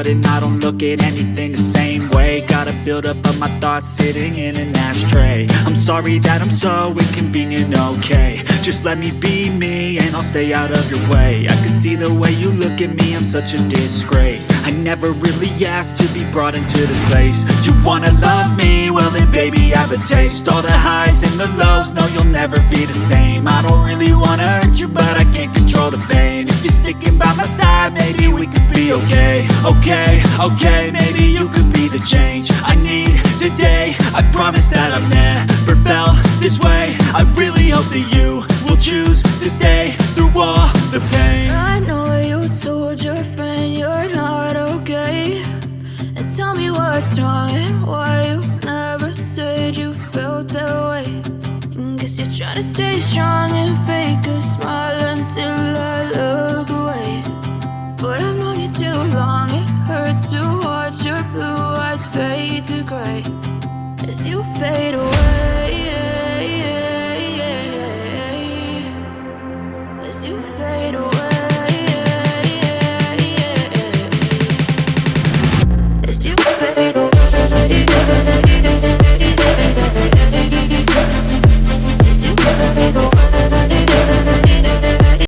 and I don't look at anything the same way. Gotta build up of my thoughts sitting in an ashtray. I'm sorry that I'm so inconvenient, okay. Just let me be me and I'll stay out of your way. I can see the way you look at me, I'm such a disgrace. I never really asked to be brought into this place. You wanna love me? Well then baby I have a taste. All the highs and the lows, no you'll never be the same. I don't really wanna hurt you but I can't control the pain. If you're sticking by my side, maybe we could be okay. Okay, maybe you could be the change I need today. I promise that I've never felt this way. I really hope that you will choose to stay through all the pain. I know you told your friend you're not okay, and tell me what's wrong and why you never said you felt that way. And guess you're trying to stay strong and fake